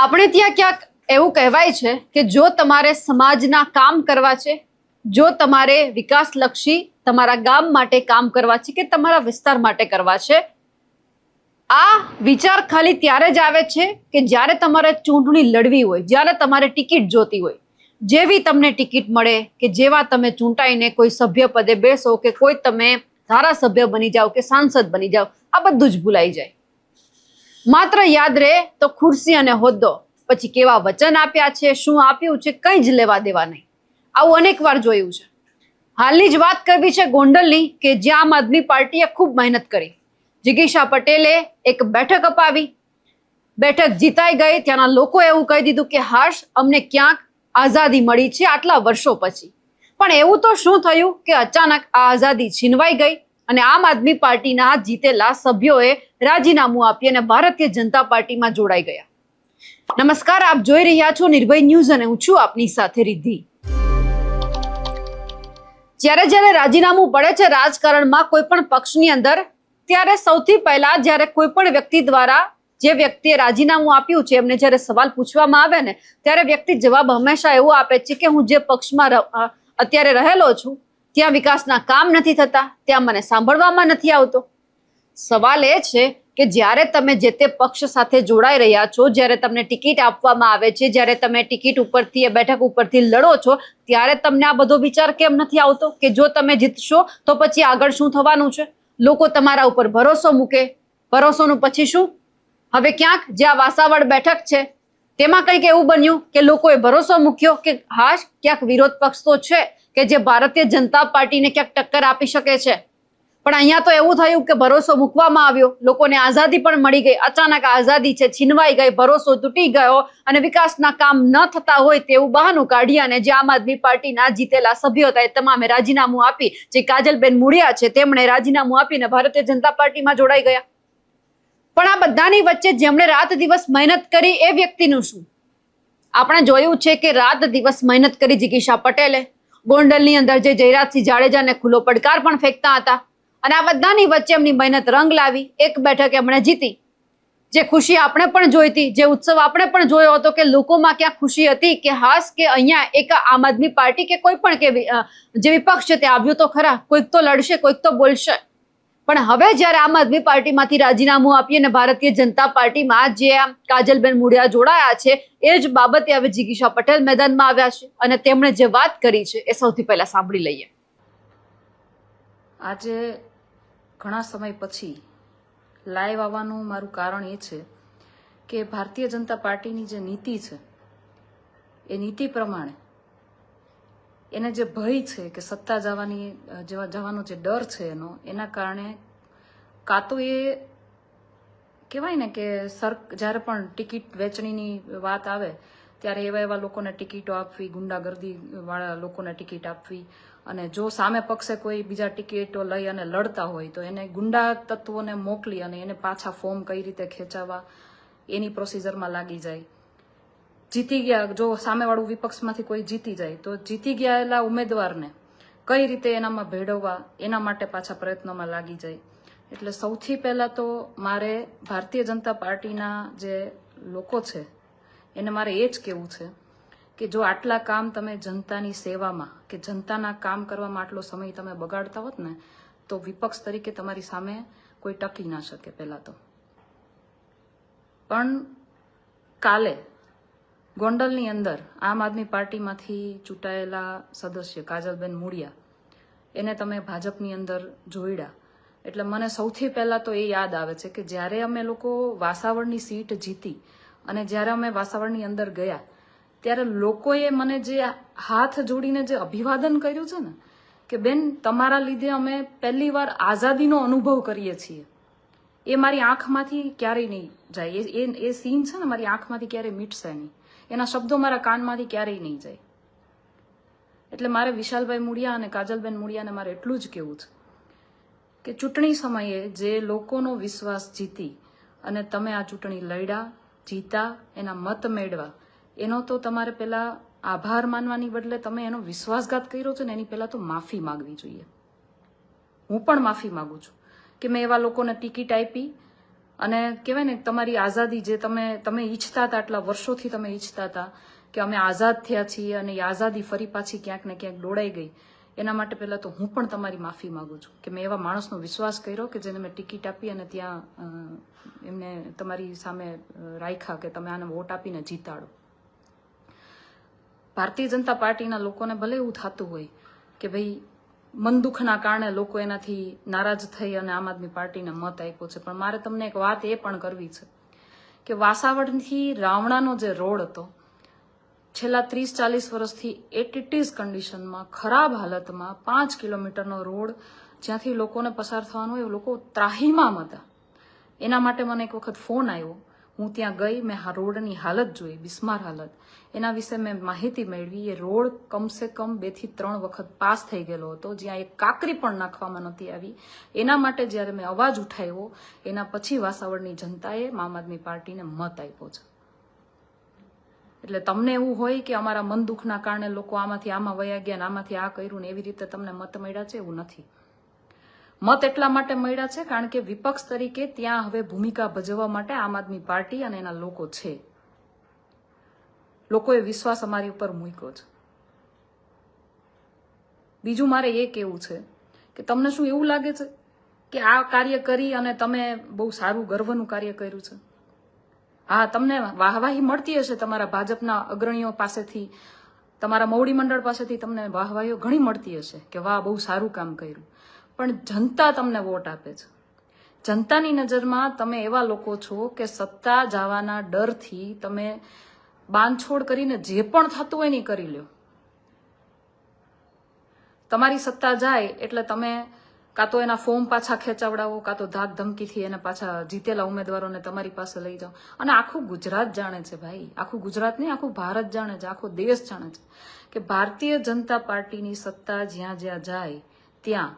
આપણે ત્યાં ક્યાંક એવું કહેવાય છે કે જો તમારે સમાજના કામ કરવા છે, જો તમારે વિકાસલક્ષી તમારા ગામ માટે કામ કરવા છે કે તમારા વિસ્તાર માટે કરવા છે, આ વિચાર ખાલી ત્યારે જ આવે છે કે જ્યારે તમારે ચૂંટણી લડવી હોય, જ્યારે તમારે ટિકિટ જોતી હોય. જેવી તમને ટિકિટ મળે કે જેવા તમે ચૂંટાઈને કોઈ સભ્ય પદે બેસો કે કોઈ તમે ધારાસભ્ય બની જાઓ કે સાંસદ બની જાઓ, આ બધું જ ભૂલાઈ જાય. માત્ર યાદ રહે તો ખુરશી અને હોદ્દો, પછી કેવા વચન આપ્યા છે, શું આપ્યું છે, કંઈ જ લેવા દેવા નહીં. આવું અનેક વાર જોયું છે. હાલની જ વાત કરવી છે ગોંડલની, કે જ્યાં આમ આદમી પાર્ટીએ ખૂબ મહેનત કરી. જિગીશા પટેલે એક બેઠક અપાવી, બેઠક જીતાઈ ગઈ. ત્યાંના લોકો એવું કહી દીધું કે હાશ, અમને ક્યાંક આઝાદી મળી છે આટલા વર્ષો પછી. પણ એવું તો શું થયું કે અચાનક આ આઝાદી છીનવાઈ ગઈ અને આમ આદમી પાર્ટીના જીતેલા સભ્યોએ રાજીનામું આપી અને ભારતીય જનતા પાર્ટીમાં જોડાઈ ગયા. નમસ્કાર, આપ જોઈ રહ્યા છો નિર્ભય ન્યૂઝ અને હું છું આપની સાથે રિદ્ધિ. જ્યારે રાજીનામું પડે છે રાજકારણમાં કોઈ પણ પક્ષની અંદર, ત્યારે સૌથી પહેલા જ્યારે કોઈ પણ વ્યક્તિ દ્વારા જે વ્યક્તિએ રાજીનામું આપ્યું છે એમને જ્યારે સવાલ પૂછવામાં આવે ને, ત્યારે વ્યક્તિ જવાબ હંમેશા એવો આપે છે કે હું જે પક્ષમાં અત્યારે રહેલો છું ત્યાં વિકાસના કામ નથી થતા, ત્યાં મને સાંભળવામાં નથી આવતો. સવાલ એ છે કે જ્યારે તમે જે તે પક્ષ સાથે જોડાઈ રહ્યા છો, જ્યારે તમને ટિકિટ આપવામાં આવે છે, જ્યારે તમે ટિકિટ ઉપરથી બેઠક ઉપરથી લડો છો, ત્યારે તમને આ બધો વિચાર કેમ નથી આવતો કે જો તમે જીતશો તો પછી આગળ શું થવાનું છે? લોકો તમારા ઉપર ભરોસો મૂકે, ભરોસોનું પછી શું? હવે ક્યાંક જે આ વાસાવડ બેઠક છે તેમાં કંઈક એવું બન્યું કે લોકોએ ભરોસો મૂક્યો કે હાશ, ક્યાંક વિરોધ પક્ષ તો છે કે જે ભારતીય જનતા પાર્ટીને ક્યાંક ટક્કર આપી શકે છે. પણ અહીંયા તો એવું થયું કે ભરોસો મૂકવામાં આવ્યો, લોકોને આઝાદી પણ મળી ગઈ. અચાનક આઝાદી છે છીનવાઈ ગઈ, ભરોસો તૂટી ગયો અને વિકાસના કામ ન થતા હોય તેવું બહાનું કાઢી અને જે આમ આદમી પાર્ટીના જીતેલા સભ્યો હતા એ તમામે રાજીનામું આપી. જે કાજલબેન મુડિયા છે તેમણે રાજીનામું આપીને ભારતીય જનતા પાર્ટીમાં જોડાઈ ગયા. પણ આ બધાની વચ્ચે જેમણે રાત દિવસ મહેનત કરી એ વ્યક્તિનું શું? આપણે જોયું છે કે રાત દિવસ મહેનત કરી જિગીશા પટેલે. ગોંડલની અંદર જે જયરાજસિંહ જાડેજાને ખુલ્લો પડકાર પણ ફેંકતા હતા અને આ બધાની વચ્ચે એમની મહેનત રંગ લાવી. એક બેઠક એમણે જીતી. જે ખુશી આપણે પણ જોઈ હતી, જે ઉત્સવ આપણે પણ જોયો હતો કે લોકોમાં ક્યાં ખુશી હતી કે હાસ કે અહીંયા એક આમ આદમી પાર્ટી કે કોઈ પણ કે જે વિપક્ષ છે તે આવ્યું તો ખરા, કોઈક તો લડશે, કોઈક તો બોલશે. પણ હવે જ્યારે આમ આદમી પાર્ટીમાંથી રાજીનામું આપી અને ભારતીય જનતા પાર્ટીમાં જે કાજલબેન મુડિયા જોડાયા છે, એ જ બાબતે હવે જિગીશા પટેલ મેદાનમાં આવ્યા છે અને તેમણે જે વાત કરી છે એ સૌથી પહેલા સાંભળી લઈએ. આજે ઘણા સમય પછી લાઈવ આવવાનું મારું કારણ એ છે કે ભારતીય જનતા પાર્ટીની જે નીતિ છે એ નીતિ પ્રમાણે એને જે ભય છે કે સત્તા જવાનો જે ડર છે એના કારણે કાં તો એ કહેવાય ને કે જ્યારે પણ ટિકિટ વેચણીની વાત આવે ત્યારે એવા લોકોને ટિકિટો આપવી, ગુંડાગર્દી વાળા લોકોને ટિકિટ આપવી, અને જો સામે પક્ષે કોઈ બીજા ટિકિટો લઈ અને લડતા હોય તો એને ગુંડા તત્વોને મોકલી અને એને પાછા ફોર્મ કઈ રીતે ખેંચાવા એની પ્રોસિજરમાં લાગી જાય. જીતી ગયા, જો સામેવાળું વિપક્ષમાંથી કોઈ જીતી જાય તો જીતી ગયેલા ઉમેદવારને કઈ રીતે એનામાં ભેળવવા એના માટે પાછા પ્રયત્નોમાં લાગી જાય. એટલે સૌથી પહેલા તો મારે ભારતીય જનતા પાર્ટીના જે લોકો છે એને મારે એ જ કહેવું છે કે જો આટલા કામ તમે જનતાની સેવામાં કે જનતાના કામ કરવામાં આટલો સમય તમે બગાડતા હોત ને તો વિપક્ષ તરીકે તમારી સામે કોઈ ટકી ના શકે. પહેલા તો પણ કાલે ગોંડલની અંદર આમ આદમી પાર્ટીમાંથી ચૂંટાયેલા સદસ્ય કાજલબેન મુડિયા એને તમે ભાજપની અંદર જોડ્યા એટલે મને સૌથી પહેલા તો એ યાદ આવે છે કે જ્યારે અમે લોકો વાસાવડની સીટ જીતી અને જ્યારે અમે વાસાવડની અંદર ગયા ત્યારે લોકોએ મને જે હાથ જોડીને જે અભિવાદન કર્યું છે ને કે બેન, તમારા લીધે અમે પહેલી વાર આઝાદીનો અનુભવ કરીએ છીએ, એ મારી આંખમાંથી ક્યારેય નહીં જાય. એ સીન છે ને મારી આંખમાંથી ક્યારેય મીટશે નહીં, એના શબ્દો મારા કાનમાંથી ક્યારેય નહીં જાય. એટલે મારે વિશાલભાઈ મુડિયા અને કાજલબેન મુડિયાને મારે એટલું જ કહેવું છે કે ચૂંટણી સમયે જે લોકોનો વિશ્વાસ જીતી અને તમે આ ચૂંટણી લડ્યા, જીતા, એના મત મેળવા, એનો તો તમારે પહેલા આભાર માનવાની બદલે તમે એનો વિશ્વાસઘાત કર્યો છે ને એની પહેલા તો માફી માંગવી જોઈએ. હું પણ માફી માંગુ છું કે મેં એવા લોકોને ટિકિટ આપી અને કહેવાય ને તમારી આઝાદી જે તમે ઈચ્છતા હતા, આટલા વર્ષોથી તમે ઈચ્છતા હતા કે અમે આઝાદ થયા છીએ અને એ આઝાદી ફરી પાછી ક્યાંક ને ક્યાંક ડોળાઈ ગઈ, એના માટે પહેલા તો હું પણ તમારી માફી માંગુ છું કે મેં એવા માણસનો વિશ્વાસ કર્યો કે જેને મેં ટિકિટ આપી અને ત્યાં એમને તમારી સામે રાખ્યા કે તમે આને વોટ આપીને જીતાડો. ભારતીય જનતા પાર્ટીના લોકોને ભલે એવું થતું હોય કે ભાઈ મન દુઃખના કારણે લોકો એનાથી નારાજ થઈ અને આમ આદમી પાર્ટીને મત આપ્યો છે, પણ મારે તમને એક વાત એ પણ કરવી છે કે વાસાવડથી રાવણાનો જે રોડ હતો, છેલ્લા 30-40 વર્ષથી ઇટ ઇઝ કન્ડિશનમાં, ખરાબ હાલતમાં, 5 કિલોમીટરનો રોડ જ્યાંથી લોકોને પસાર થવાનું હોય, લોકો ત્રાહીમામ હતા. એના માટે મને એક વખત ફોન આવ્યો, હું ત્યાં ગઈ, મેં આ રોડની હાલત જોઈ, બિસ્માર હાલત, એના વિશે મેં માહિતી મેળવી. એ રોડ કમસે કમ 2 થી 3 વખત પાસ થઈ ગયેલો હતો, જ્યાં એક કાંકરી પણ નાખવામાં નહોતી આવી. એના માટે જ્યારે મેં અવાજ ઉઠાવ્યો, એના પછી વાસાવડની જનતાએ આમ આદમી પાર્ટીને મત આપ્યો છે. એટલે તમને એવું હોય કે અમારા મન દુઃખના કારણે લોકો આમાંથી આમાં વયા ગયા ને આમાંથી આ કર્યું ને એવી રીતે તમને મત મળ્યા છે, એવું નથી. મત એટલા માટે મળ્યા છે કારણ કે વિપક્ષ તરીકે ત્યાં હવે ભૂમિકા ભજવવા માટે આમ આદમી પાર્ટી અને એના લોકો છે. લોકોએ વિશ્વાસ અમારી ઉપર મૂક્યો છે. બીજું મારે એ કહેવું છે કે તમને શું એવું લાગે છે કે આ કાર્ય કરી અને તમે બહુ સારું ગર્વનું કાર્ય કર્યું છે? હા, તમને વાહવાહી મળતી હશે તમારા ભાજપના અગ્રણીઓ પાસેથી, તમારા મોવડી મંડળ પાસેથી તમને વાહવાહીઓ ઘણી મળતી હશે કે વાહ બહુ સારું કામ કર્યું, પણ જનતા તમને વોટ આપે છે. જનતાની નજરમાં તમે એવા લોકો છો કે સત્તા જવાના ડરથી તમે બાંધછોડ કરીને જે પણ થતું હોય ને એ કરી લ્યો. તમારી સત્તા જાય એટલે તમે કાં તો એના ફોર્મ પાછા ખેંચાવડાવો, કાં તો ધાક ધમકીથી એને પાછા જીતેલા ઉમેદવારોને તમારી પાસે લઈ જાઓ. અને આખું ગુજરાત જાણે છે ભાઈ, આખું ગુજરાત નહીં, આખું ભારત જાણે છે, આખો દેશ જાણે છે કે ભારતીય જનતા પાર્ટીની સત્તા જ્યાં જ્યાં જાય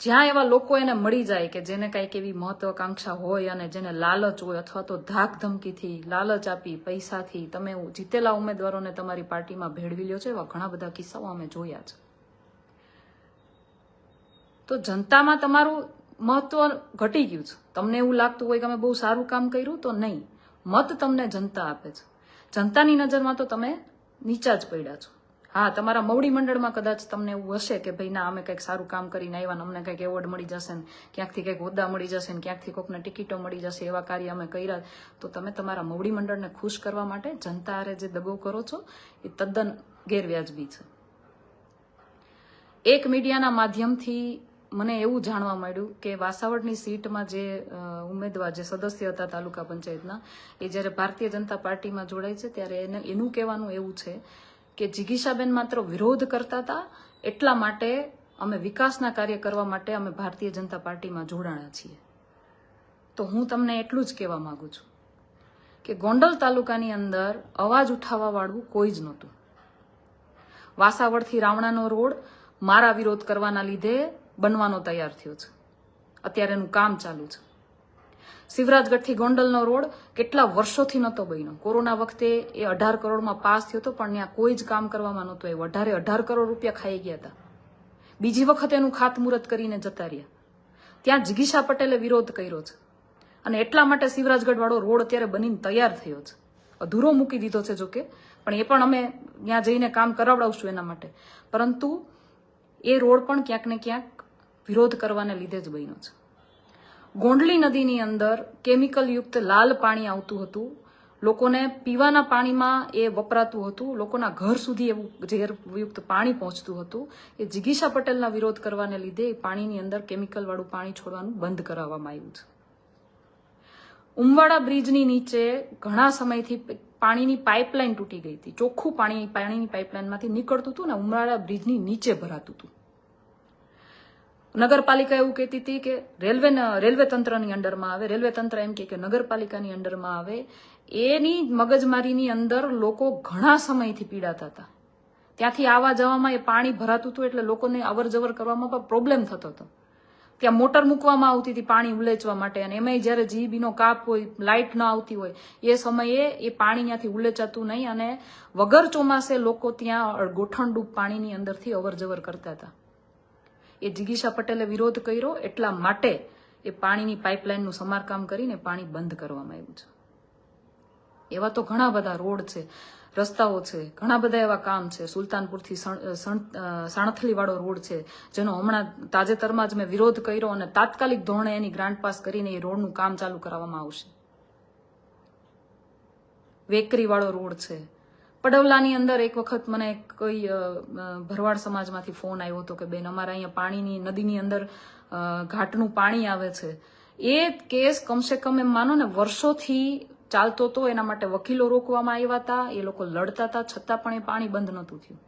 જ્યાં એવા લોકો એને મળી જાય કે જેને કંઈક એવી મહત્વાકાંક્ષા હોય અને જેને લાલચ હોય, અથવા તો ધાક ધમકીથી, લાલચ આપી, પૈસાથી તમે જીતેલા ઉમેદવારોને તમારી પાર્ટીમાં ભેળવી લ્યો છો, એવા ઘણા બધા કિસ્સાઓ અમે જોયા છે. તો જનતામાં તમારું મહત્વ ઘટી ગયું છે. તમને એવું લાગતું હોય કે અમે બહુ સારું કામ કર્યું, તો નહીં. મત તમને જનતા આપે છે. જનતાની નજરમાં તો તમે નીચા જ પડ્યા છો. હા, તમારા મોવડી મંડળમાં કદાચ તમને એવું હશે કે ભાઈ ના, અમે કંઈક સારું કામ કરીને આવ્યા ને અમને કંઈક એવોર્ડ મળી જશે ને ક્યાંકથી કંઈક હોદ્દા મળી જશે ને ક્યાંકથી કોઈકને ટિકિટો મળી જશે, એવા કાર્ય અમે કર્યા, તો તમે તમારા મોવડી મંડળને ખુશ કરવા માટે જનતા હારે જે દગો કરો છો એ તદ્દન ગેરવ્યાજબી છે. એક મીડિયાના માધ્યમથી મને એવું જાણવા મળ્યું કે વાસાવડની સીટમાં જે ઉમેદવાર, જે સદસ્ય હતા તાલુકા પંચાયતના, એ જ્યારે ભારતીય જનતા પાર્ટીમાં જોડાય છે ત્યારે એનું કહેવાનું એવું છે કે જિગીશાબેન માત્ર વિરોધ કરતા હતા, એટલા માટે અમે વિકાસના કાર્ય કરવા માટે અમે ભારતીય જનતા પાર્ટીમાં જોડાણા છીએ. તો હું તમને એટલું જ કહેવા માંગુ છું કે ગોંડલ તાલુકાની અંદર અવાજ ઉઠાવવા વાળું કોઈ જ નહોતું. વાસાવડથી રાવણાનો રોડ મારા વિરોધ કરવાના લીધે બનવાનો તૈયાર થયો છે. અત્યારે એનું કામ ચાલુ છે. શિવરાજગઢથી ગોંડલનો રોડ કેટલા વર્ષોથી નહોતો બન્યો. કોરોના વખતે એ 18 કરોડમાં પાસ થયો હતો, પણ ત્યાં કોઈ જ કામ કરવામાં નહોતું આવ્યું. 18 કરોડ રૂપિયા ખાઈ ગયા હતા. બીજી વખત એનું ખાતમુહૂર્ત કરીને જતા રહ્યા. ત્યાં જિગીશા પટેલે વિરોધ કર્યો છે અને એટલા માટે શિવરાજગઢ વાળો રોડ અત્યારે બનીને તૈયાર થયો છે. અધૂરો મૂકી દીધો છે જોકે, પણ એ પણ અમે ત્યાં જઈને કામ કરાવડાવશું એના માટે. પરંતુ એ રોડ પણ ક્યાંક ને ક્યાંક વિરોધ કરવાને લીધે જ બન્યો છે. ગોંડલી નદીની અંદર કેમિકલ યુક્ત લાલ પાણી આવતું હતું. લોકોને પીવાના પાણીમાં એ વપરાતું હતું. લોકોના ઘર સુધી એવું ઝેરયુક્ત પાણી પહોંચતું હતું. એ જિગીશા પટેલના વિરોધ કરવાને લીધે એ પાણીની અંદર કેમિકલ વાળું પાણી છોડવાનું બંધ કરાવવામાં આવ્યું છે. ઉમવાડા બ્રિજની નીચે ઘણા સમયથી પાણીની પાઇપલાઇન તૂટી ગઈ હતી. ચોખ્ખું પાણી પાણીની પાઇપલાઇનમાંથી નીકળતું હતું ને ઉમવાડા બ્રિજની નીચે ભરાતું હતું. નગરપાલિકા એવું કહેતી હતી કે રેલવે તંત્રની અંડરમાં આવે, રેલવે તંત્ર એમ કે નગરપાલિકાની અંડરમાં આવે. એની મગજમારીની અંદર લોકો ઘણા સમયથી પીડાતા હતા. ત્યાંથી આવવા જવામાં એ પાણી ભરાતું હતું એટલે લોકોને અવર જવર કરવામાં પણ પ્રોબ્લેમ થતો હતો. ત્યાં મોટર મૂકવામાં આવતી હતી પાણી ઉલેચવા માટે, અને એમાંય જ્યારે જીબીનો કાપ હોય, લાઇટ ન આવતી હોય, એ સમયે એ પાણી ત્યાંથી ઉલેચાતું નહીં અને વગર ચોમાસે લોકો ત્યાં ગોઠણડૂબ પાણીની અંદરથી અવર જવર કરતા હતા. એ જિગીશા પટેલે વિરોધ કર્યો એટલા માટે એ પાણીની પાઇપલાઇનનું સમારકામ કરીને પાણી બંધ કરવામાં આવ્યું છે. એવા તો ઘણા બધા રોડ છે, રસ્તાઓ છે, ઘણા બધા એવા કામ છે. સુલતાનપુરથી સાણથલી વાળો રોડ છે, જેનો હમણાં તાજેતરમાં જ મેં વિરોધ કર્યો અને તાત્કાલિક ધોરણે એની ગ્રાન્ટ પાસ કરીને એ રોડનું કામ ચાલુ કરવામાં આવશે. વેકરી વાળો રોડ છે. પડવલાની અંદર એક વખત મને કોઈ ભરવાડ સમાજમાંથી ફોન આવ્યો હતો કે બેન, અમારા અહીંયા પાણીની નદીની અંદર ઘાટનું પાણી આવે છે. એ કેસ કમસે કમ એમ માનો ને વર્ષોથી ચાલતો હતો. એના માટે વકીલો રોકવામાં આવ્યા હતા, એ લોકો લડતા હતા, છતાં પણ એ પાણી બંધ નહોતું થયું.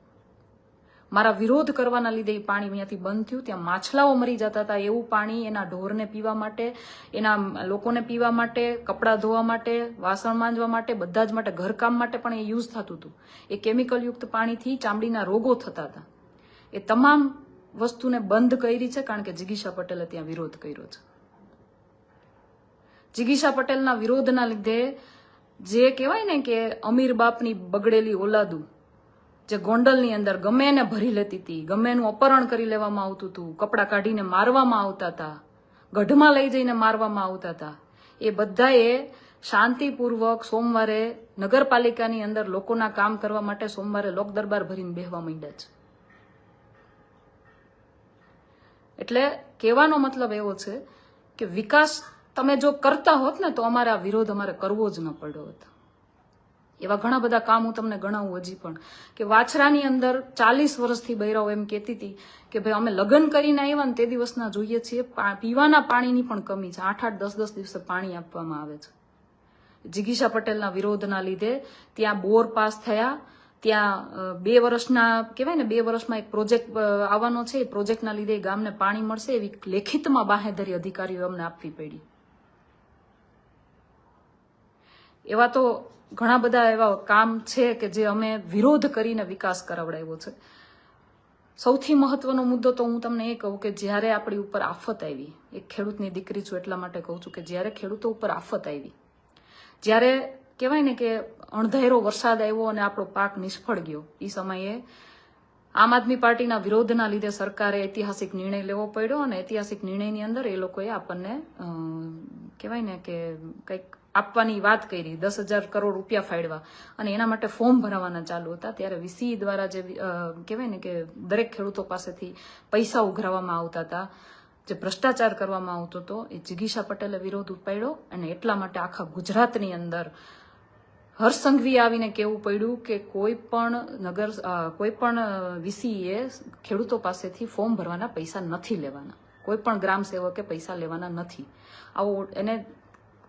મારા વિરોધ કરવાના લીધે એ પાણી અહીંયાથી બંધ થયું. ત્યાં માછલાઓ મરી જતા હતા. એવું પાણી એના ઢોરને પીવા માટે, એના લોકોને પીવા માટે, કપડાં ધોવા માટે, વાસણ માંજવા માટે, બધા જ માટે, ઘરકામ માટે પણ એ યુઝ થતું હતું. એ કેમિકલયુક્ત પાણીથી ચામડીના રોગો થતા હતા. એ તમામ વસ્તુને બંધ કરી છે કારણ કે જિગીશા પટેલે ત્યાં વિરોધ કર્યો છે. જિગીશા પટેલના વિરોધના લીધે જે કહેવાય ને કે અમીર બાપની બગડેલી ઓલાદું જે ગોંડલની અંદર ગમે એને ભરી લેતી હતી, ગમે એનું અપહરણ કરી લેવામાં આવતું હતું, કપડાં કાઢીને મારવામાં આવતા હતા, ગઢમાં લઈ જઈને મારવામાં આવતા હતા, એ બધાએ શાંતિપૂર્વક સોમવારે નગરપાલિકાની અંદર લોકોના કામ કરવા માટે સોમવારે લોક દરબાર ભરીને બેહવા માંડ્યા છે. એટલે કહેવાનો મતલબ એવો છે કે વિકાસ તમે જો કરતા હોત ને તો અમારે આ વિરોધ કરવો જ ન પડ્યો હોત. એવા ઘણા બધા કામ હું તમને ગણાવું હજી પણ, કે વાછરાની અંદર 40 વર્ષથી બૈરાઓ એમ કહેતી હતી કે ભાઈ અમે લગ્ન કરીને આવ્યા ને તે દિવસના જોઈએ છીએ, પીવાના પાણીની પણ કમી છે. 8-8, 10-10 દિવસે પાણી આપવામાં આવે છે. જિગીશા પટેલના વિરોધના લીધે ત્યાં બોર પાસ થયા. ત્યાં 2 વર્ષના કહેવાય ને 2 વર્ષમાં એક પ્રોજેક્ટ આવવાનો છે. એ પ્રોજેક્ટના લીધે ગામને પાણી મળશે એવી લેખિતમાં બાહેધરી અધિકારીઓ અમને આપવી પડી. એવા તો ઘણા બધા એવા કામ છે કે જે અમે વિરોધ કરીને વિકાસ કરાવડાવ્યો છે. સૌથી મહત્વનો મુદ્દો તો હું તમને એ કહું કે જ્યારે આપણી ઉપર આફત આવી, એક ખેડૂતની દીકરી છું એટલા માટે કહું છું કે જ્યારે ખેડૂતો ઉપર આફત આવી, જ્યારે કહેવાય ને કે અણધાર્યો વરસાદ આવ્યો અને આપણો પાક નિષ્ફળ ગયો, એ સમયે આમ આદમી પાર્ટીના વિરોધના લીધે સરકારે ઐતિહાસિક નિર્ણય લેવો પડ્યો અને ઐતિહાસિક નિર્ણયની અંદર એ લોકોએ આપણને કહેવાય ને કે કંઈક આપવાની વાત કરી, 10,000 કરોડ રૂપિયા ફાળવા અને એના માટે ફોર્મ ભરાવાના ચાલુ હતા. ત્યારે વીસી દ્વારા જે કહેવાય ને કે દરેક ખેડૂતો પાસેથી પૈસા ઉઘરાવવામાં આવતા હતા, જે ભ્રષ્ટાચાર કરવામાં આવતો હતો, એ જિગીશા પટેલે વિરોધ ઉપાડ્યો અને એટલા માટે આખા ગુજરાતની અંદર હર્ષ સંઘવીએ આવીને કહેવું પડ્યું કે કોઈ પણ વીસીએ ખેડૂતો પાસેથી ફોર્મ ભરવાના પૈસા નથી લેવાના, કોઈ પણ ગ્રામ સેવકે પૈસા લેવાના નથી. આવો એને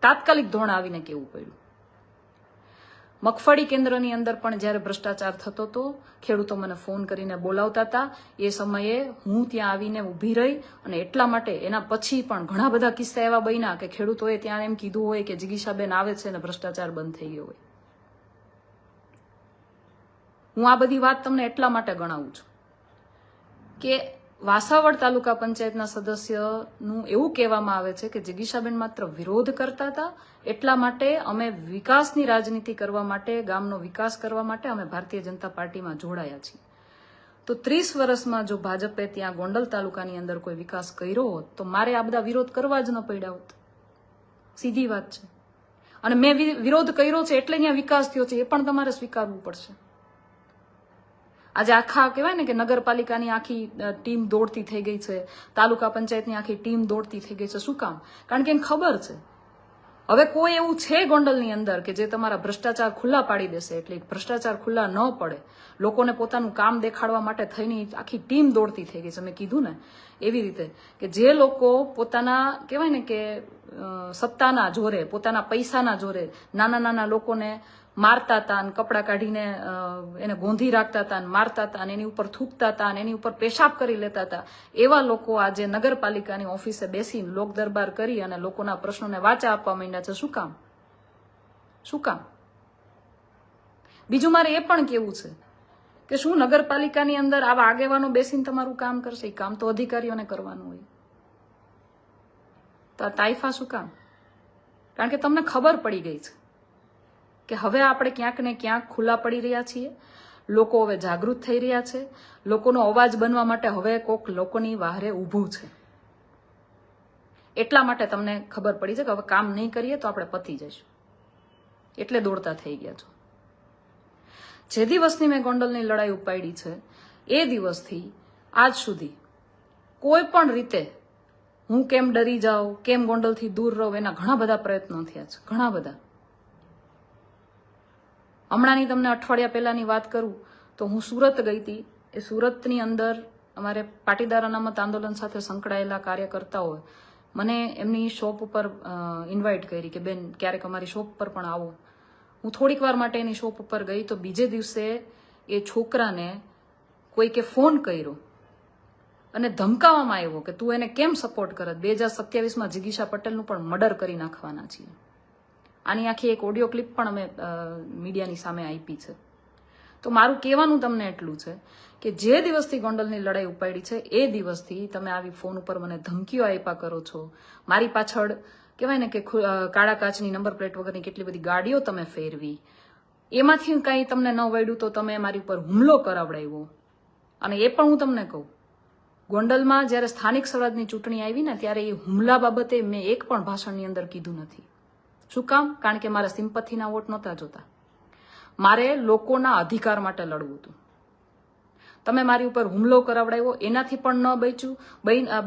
તાત્કાલિક ધોરણે આવીને કહેવું પડ્યું. મગફળી કેન્દ્રની અંદર પણ જ્યારે ભ્રષ્ટાચાર થતો હતો, ખેડૂતો મને ફોન કરીને બોલાવતા હતા. એ સમયે હું ત્યાં આવીને ઊભી રહી અને એટલા માટે એના પછી પણ ઘણા બધા કિસ્સા એવા બન્યા કે ખેડૂતોએ ત્યાં એમ કીધું હોય કે જિગીશાબેન આવે છે અને ભ્રષ્ટાચાર બંધ થઈ ગયો હોય. હું આ બધી વાત તમને એટલા માટે ગણાવું છું કે વાસાવડ તાલુકા પંચાયતના સદસ્યનું એવું કહેવામાં આવે છે કે જિગીશાબેન માત્ર વિરોધ કરતા હતા, એટલા માટે અમે વિકાસની રાજનીતિ કરવા માટે, ગામનો વિકાસ કરવા માટે અમે ભારતીય જનતા પાર્ટીમાં જોડાયા છીએ. તો 30 વર્ષમાં જો ભાજપે ત્યાં ગોંડલ તાલુકાની અંદર કોઈ વિકાસ કર્યો હોત તો મારે આ બધા વિરોધ કરવા જ ન પડ્યા હોત. સીધી વાત છે. અને મેં વિરોધ કર્યો છે એટલે ત્યાં વિકાસ થયો છે, એ પણ તમારે સ્વીકારવું પડશે. આજે આખા કહેવાય ને કે નગરપાલિકાની આખી ટીમ દોડતી થઈ ગઈ છે, તાલુકા પંચાયતની આખી ટીમ દોડતી થઈ ગઈ છે. શું કામ? કારણ કે એને ખબર છે હવે કોઈ એવું છે ગોંડલની અંદર કે જે તમારા ભ્રષ્ટાચાર ખુલ્લા પાડી દેશે. એટલે ભ્રષ્ટાચાર ખુલ્લા ન પડે, લોકોને પોતાનું કામ દેખાડવા માટે થઈને આખી ટીમ દોડતી થઈ ગઈ છે. મેં કીધું ને એવી રીતે કે જે લોકો પોતાના કહેવાય ને કે સત્તાના જોરે, પોતાના પૈસાના જોરે નાના નાના લોકોને મારતા હતા અને કપડાં કાઢીને એને ગોંધી રાખતા હતા અને મારતા હતા અને એની ઉપર થૂકતા હતા અને એની ઉપર પેશાબ કરી લેતા હતા, એવા લોકો આજે નગરપાલિકાની ઓફિસે બેસીને લોક દરબાર કરી અને લોકોના પ્રશ્નોને વાચા આપવા માંડ્યા છે. શું કામ? શું કામ? બીજું મારે એ પણ કેવું છે કે શું નગરપાલિકાની અંદર આવા આગેવાનો બેસીને તમારું કામ કરશે? એ કામ તો અધિકારીઓને કરવાનું હોય. તો આ તાઇફા શું કામ? કારણ કે તમને ખબર પડી ગઈ છે કે હવે આપણે ક્યાંક ને ક્યાંક ખુલ્લા પડી રહ્યા છીએ. લોકો હવે જાગૃત થઈ રહ્યા છે. લોકોનો અવાજ બનવા માટે હવે કોક લોકોની વાહરે ઊભું છે. એટલા માટે તમને ખબર પડી છે કે હવે કામ નહીં કરીએ તો આપણે પતી જઈશું, એટલે દોડતા થઈ ગયા છો. જે દિવસની મેં ગોંડલની લડાઈ ઉપાડી છે એ દિવસથી આજ સુધી કોઈ પણ રીતે હું કેમ ડરી જાઉં, કેમ ગોંડલથી દૂર રહું, એના ઘણા બધા પ્રયત્નો થયા છે, ઘણા બધા. હમણાંની તમને અઠવાડિયા પહેલાની વાત કરું તો હું સુરત ગઈ હતી. એ સુરતની અંદર અમારે પાટીદાર અનામત આંદોલન સાથે સંકળાયેલા કાર્યકર્તાઓ મને એમની શોપ ઉપર ઇન્વાઇટ કરી કે બેન ક્યારેક અમારી શોપ પર પણ આવો. હું થોડીક વાર માટે એની શોપ ઉપર ગઈ તો બીજે દિવસે એ છોકરાને કોઈકે ફોન કર્યો અને ધમકાવવામાં આવ્યો કે તું એને કેમ સપોર્ટ કરત, 2027માં જિગીશા પટેલનું પણ મર્ડર કરી નાખવાના છીએ. આની આખી એક ઓડિયો ક્લિપ પણ અમે મીડિયાની સામે આપી છે. તો મારું કહેવાનું તમને એટલું છે કે જે દિવસથી ગોંડલની લડાઈ ઉપાડી છે એ દિવસથી તમે આવી ફોન ઉપર મને ધમકીઓ આપ્યા કરો છો. મારી પાછળ કહેવાય ને કે કાળા કાચની નંબર પ્લેટ વગરની કેટલી બધી ગાડીઓ તમે ફેરવી, એમાંથી કંઈ તમને ન વળ્યું તો તમે મારી ઉપર હુમલો કરાવડાવ્યો. અને એ પણ હું તમને કહું, ગોંડલમાં જ્યારે સ્થાનિક સ્વરાજની ચૂંટણી આવી ને ત્યારે એ હુમલા બાબતે મેં એક પણ ભાષણની અંદર કીધું નથી. શું કામ? કારણ કે મારે સિમ્પથીના વોટ નહોતા જોતા, મારે લોકોના અધિકાર માટે લડવું હતું. તમે મારી ઉપર હુમલો કરાવડાવ્યો, એનાથી પણ ન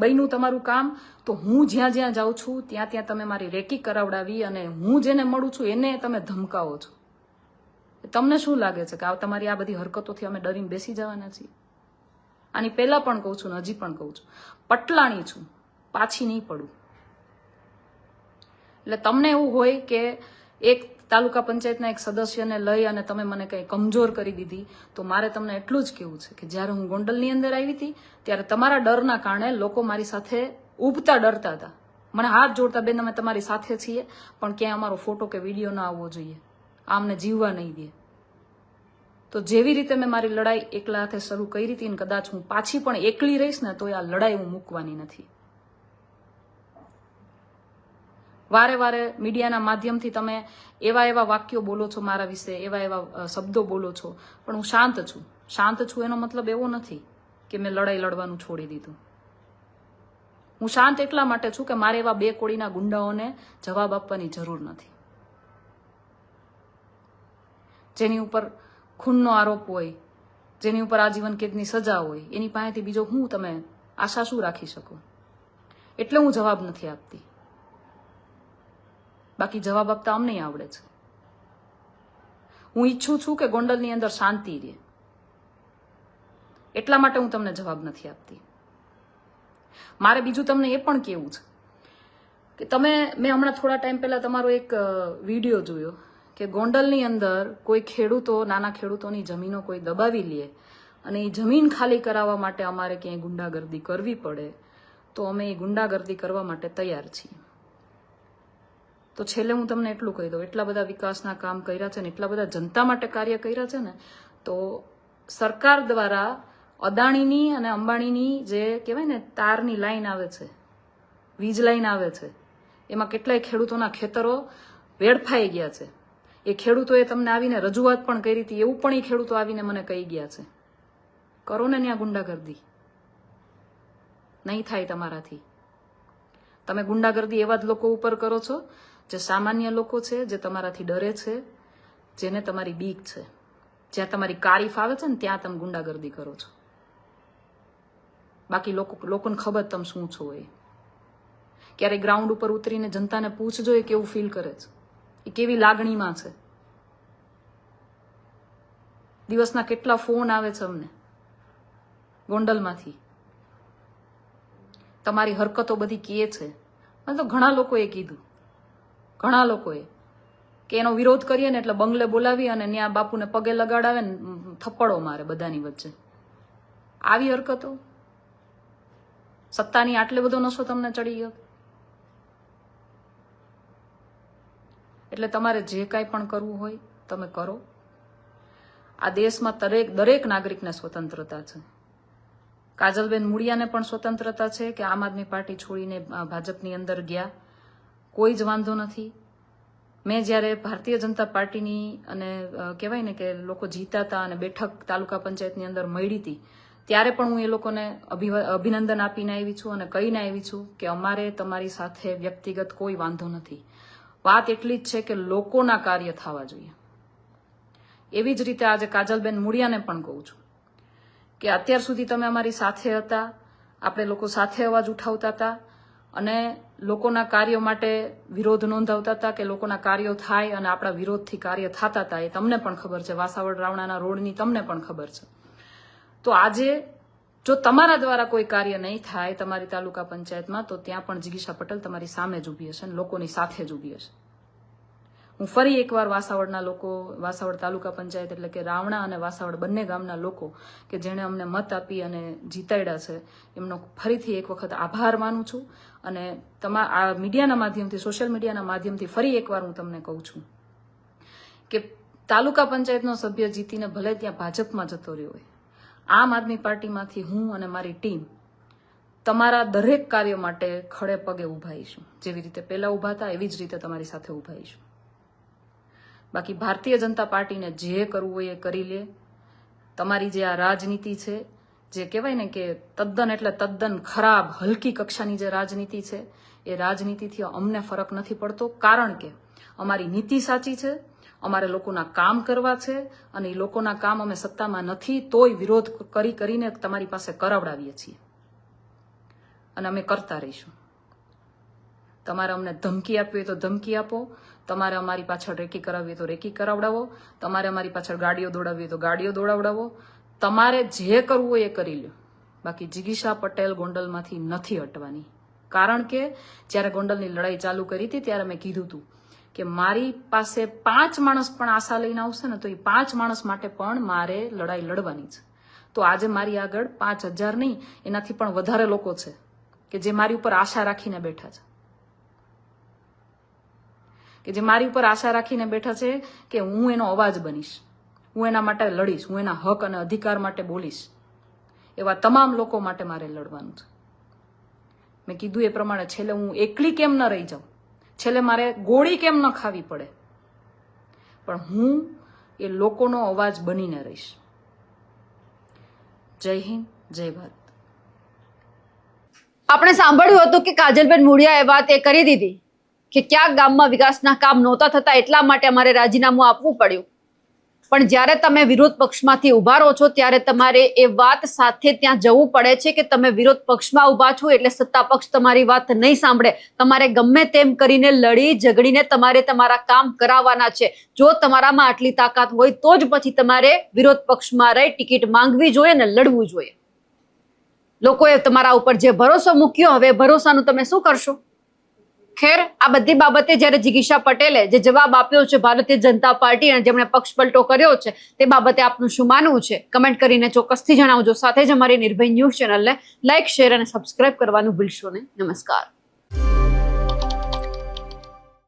બન્યું તમારું કામ, તો હું જ્યાં જ્યાં જાઉં છું ત્યાં ત્યાં તમે મારી રેકી કરાવડાવી અને હું જેને મળું છું એને તમે ધમકાવો છો. તમને શું લાગે છે કે તમારી આ બધી હરકતોથી અમે ડરીને બેસી જવાના છીએ? આની પહેલા પણ કહું છું ને હજી પણ કહું છું, પટલાણી છું, પાછી નહીં પડું. એટલે તમને એવું હોય કે એક તાલુકા પંચાયતના એક સદસ્યને લઈ અને તમે મને કંઈ કમજોર કરી દીધી, તો મારે તમને એટલું જ કહેવું છે કે જ્યારે હું ગોંડલની અંદર આવી હતી ત્યારે તમારા ડરના કારણે લોકો મારી સાથે ઉભતા ડરતા હતા, મને હાથ જોડતા, બેન અમે તમારી સાથે છીએ પણ ક્યાંય અમારો ફોટો કે વિડીયો ના આવવો જોઈએ, આ અમને જીવવા નહીં દે. તો જેવી રીતે મેં મારી લડાઈ એકલા હાથે શરૂ કરી હતી ને કદાચ હું પાછી પણ એકલી રહીશ ને તો આ લડાઈ હું મૂકવાની નથી. વારે વારે મીડિયાના માધ્યમથી તમે એવા એવા વાક્યો બોલો છો મારા વિશે, એવા એવા શબ્દો બોલો છો, પણ હું શાંત છું. શાંત છું એનો મતલબ એવો નથી કે મેં લડાઈ લડવાનું છોડી દીધું. હું શાંત એટલા માટે છું કે મારે એવા બે કોડીના ગુંડાઓને જવાબ આપવાની જરૂર નથી. જેની ઉપર ખૂનનો આરોપ હોય, જેની ઉપર આજીવન કેદની સજા હોય, એની પાસેથી બીજો હું તમે આશા શું રાખી શકો? એટલે હું જવાબ નથી આપતી. બાકી જવાબ આપતા અમને આવડે છે. હું ઈચ્છું છું કે ગોંડલની અંદર શાંતિ રહે, એટલા માટે હું તમને જવાબ નથી આપતી. મારે બીજું તમને એ પણ કહેવું છે કે મેં હમણાં થોડા ટાઈમ પહેલા તમારો એક વિડીયો જોયો કે ગોંડલની અંદર કોઈ ખેડૂતો, નાના ખેડૂતોની જમીનો કોઈ દબાવી લે અને એ જમીન ખાલી કરાવવા માટે અમારે ક્યાંય ગુંડાગર્દી કરવી પડે તો અમે એ ગુંડાગર્દી કરવા માટે તૈયાર છીએ. તો છેલ્લે હું તમને એટલું કહી દઉં, એટલા બધા વિકાસના કામ કર્યા છે ને, એટલા બધા જનતા માટે કાર્ય કર્યા છે ને, તો સરકાર દ્વારા અદાણીની અને અંબાણીની જે કહેવાય ને તારની લાઈન આવે છે, વીજ લાઈન આવે છે, એમાં કેટલાય ખેડૂતોના ખેતરો વેડફાઈ ગયા છે. એ ખેડૂતોએ તમને આવીને રજૂઆત પણ કરી હતી, એવું પણ એ ખેડૂતો આવીને મને કહી ગયા છે, કરો ને ત્યાં ગુંડાગર્દી, નહીં થાય તમારાથી. તમે ગુંડાગર્દી એવા જ લોકો ઉપર કરો છો જે સામાન્ય લોકો છે, જે તમારાથી ડરે છે, જેને તમારી બીક છે. જ્યાં તમારી કારીફ આવે છે ને ત્યાં તમે ગુંડાગર્દી કરો છો. બાકી લોકોને ખબર તમે શું છો. એ ક્યારેય ગ્રાઉન્ડ ઉપર ઉતરીને જનતાને પૂછજો એ કેવું ફીલ કરે છે, એ કેવી લાગણીમાં છે. દિવસના કેટલા ફોન આવે છે અમને ગોંડલમાંથી, તમારી હરકતો બધી કહે છે. મને તો ઘણા લોકોએ કીધું, ઘણા લોકોએ, કે એનો વિરોધ કરીએ ને એટલે બંગલે બોલાવી અને ત્યાં બાપુને પગે લગાડાવે ને થપ્પડો મારે બધાની વચ્ચે. આવી હરકતો, સત્તાની આટલે બધો નશો તમને ચડી ગયો. એટલે તમારે જે કાંઈ પણ કરવું હોય તમે કરો. આ દેશમાં દરેક નાગરિકને સ્વતંત્રતા છે. કાજલબેન મુળિયાને પણ સ્વતંત્રતા છે કે આમ આદમી પાર્ટી છોડીને ભાજપની અંદર ગયા, કોઈ જ વાંધો નથી. મેં જ્યારે ભારતીય જનતા પાર્ટીની અને કહેવાય ને કે લોકો જીતા હતા અને બેઠક તાલુકા પંચાયતની અંદર મળી હતી, ત્યારે પણ હું એ લોકોને અભિનંદન આપીને આવી છું અને કહીને આવી છું કે અમારે તમારી સાથે વ્યક્તિગત કોઈ વાંધો નથી. વાત એટલી જ છે કે લોકોના કાર્ય થવા જોઈએ. એવી જ રીતે આજે કાજલબેન મુળિયાને પણ કહું છું કે અત્યાર સુધી તમે અમારી સાથે હતા, આપણે લોકો સાથે અવાજ ઉઠાવતા હતા અને લોકોના કાર્યો માટે વિરોધ નોંધાવતા હતા કે લોકોના કાર્યો થાય અને આપણા વિરોધથી કાર્ય થતા હતા. એ તમને પણ ખબર છે. વાસાવડ રાવણાના રોડની તમને પણ ખબર છે. તો આજે જો તમારા દ્વારા કોઈ કાર્ય નહીં થાય તમારી તાલુકા પંચાયતમાં, તો ત્યાં પણ જિગીશા પટેલ તમારી સામે જ ઊભી હશે અને લોકોની સાથે જ ઊભી હશે. હું ફરી એકવાર વાસાવડના લોકો, વાસાવડ તાલુકા પંચાયત એટલે કે રાવણા અને વાસાવડ બંને ગામના લોકો કે જેણે અમને મત આપી અને જીતાડ્યા છે, એમનો ફરીથી એક વખત આભાર માનું છું. અને આ મીડિયાના માધ્યમથી, સોશિયલ મીડિયાના માધ્યમથી ફરી એકવાર હું તમને કહું છું કે તાલુકા પંચાયતનો સભ્ય જીતીને ભલે ત્યાં ભાજપમાં જતો રહ્યો હોય, આમ આદમી પાર્ટીમાંથી હું અને મારી ટીમ તમારા દરેક કાર્ય માટે ખડે પગે ઊભા રહીશું. જેવી રીતે પહેલા ઊભા હતા એવી જ રીતે તમારી સાથે ઊભા રહીશું. બાકી ભારતીય જનતા પાર્ટીને જે કરવું હોય એ કરી લે. તમારી જે આ રાજનીતિ છે, જે કહેવાય ને કે તદ્દન એટલે તદ્દન ખરાબ હલકી કક્ષાની જે રાજનીતિ છે, એ રાજનીતિથી અમને ફરક નથી પડતો. કારણ કે અમારી નીતિ સાચી છે, અમારે લોકોના કામ કરવા છે અને એ લોકોના કામ અમે સત્તામાં નથી તોય વિરોધ કરીને તમારી પાસે કરાવડાવીએ છીએ અને અમે કરતા રહીશું. તમારે અમને ધમકી આપવી હોય તો ધમકી આપો, તમારે અમારી પાછળ રેકી કરાવવી હોય તો રેકી કરાવડાવો, તમારે અમારી પાછળ ગાડીઓ દોડાવવી હોય તો ગાડીઓ દોડાવડાવો, તમારે જે કરવું હોય એ કરી લો. બાકી જિગીશા પટેલ ગોંડલમાંથી નથી હટવાની. કારણ કે જ્યારે ગોંડલની લડાઈ ચાલુ કરી હતી ત્યારે મેં કીધું હતું કે મારી પાસે 5 માણસ પણ આશા લઈને આવશે ને તો એ 5 માણસ માટે પણ મારે લડાઈ લડવાની છે. તો આજે મારી આગળ 5000 નહીં, એનાથી પણ વધારે લોકો છે કે જે મારી ઉપર આશા રાખીને બેઠા છે, કે જે મારી ઉપર આશા રાખીને બેઠા છે કે હું એનો અવાજ બનીશ, હું એના માટે લડીશ, હું એના હક અને અધિકાર માટે બોલીશ. એવા તમામ લોકો માટે મારે લડવાનું છે. મેં કીધું એ પ્રમાણે છેલ્લે હું એકલી કેમ ન રહી જાઉં, છેલ્લે મારે ગોળી કેમ ન ખાવી પડે, પણ હું એ લોકોનો અવાજ બનીને રહીશ. જય હિન્દ, જય ભારત. આપણે સાંભળ્યું હતું કે કાજલબેન મુળિયાએ વાત એ કરી દીધી કે ક્યાંક ગામમાં વિકાસના કામ નહોતા થતા એટલા માટે અમારે રાજીનામું આપવું પડ્યું. પણ જ્યારે તમે વિરોધ પક્ષમાંથી ઉભા રહો છો ત્યારે તમારે એ વાત સાથે ત્યાં જવું પડે છે કે તમે વિરોધ પક્ષમાં ઉભા છો એટલે સત્તા પક્ષ તમારી વાત નહીં સાંભળે. તમારે ગમે તેમ કરીને લડી ઝઘડીને તમારે તમારા કામ કરાવવાના છે. જો તમારામાં આટલી તાકાત હોય તો જ પછી તમારે વિરોધ પક્ષમાં રહી ટિકિટ માંગવી જોઈએ ને લડવું જોઈએ. લોકોએ તમારા ઉપર જે ભરોસો મૂક્યો, હવે ભરોસાનું તમે શું કરશો? ખેર, આ બધી બાબતે જ્યારે જિગીશા પટેલે જે જવાબ આપ્યો છે ભારતીય જનતા પાર્ટી અને જેમણે પક્ષ પલટો કર્યો છે તે બાબતે આપનું શું માનવું છે કમેન્ટ કરીને ચોક્કસથી જણાવજો. સાથે જ અમારી નિર્ભય ન્યૂઝ ચેનલને લાઇક, શેર અને સબસ્ક્રાઇબ કરવાનું ભૂલશો નહીં. નમસ્કાર.